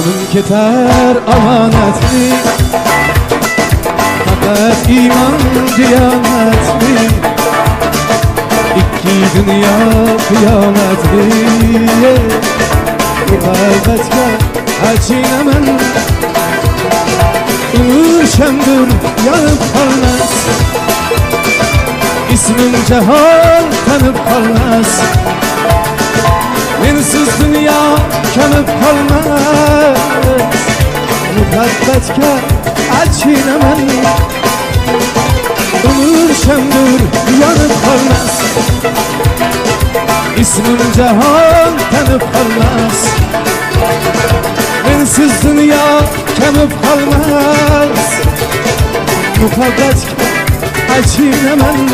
Canım keter amanetli, fakat iman diyanetli. İki dünya kıyametli, muhabbetke acınamen. Ümüşemdir yanıp kalmaz, ismim cehal tanıp kalmaz. Mensiz dünya kanıp kalmaz, muhabbetke acınamen. Ümüşemdir yanıp kalmaz, ismim cehal tanıp kalmaz. Mensiz dünya kanıp kalmaz, muhabbetke acınamen.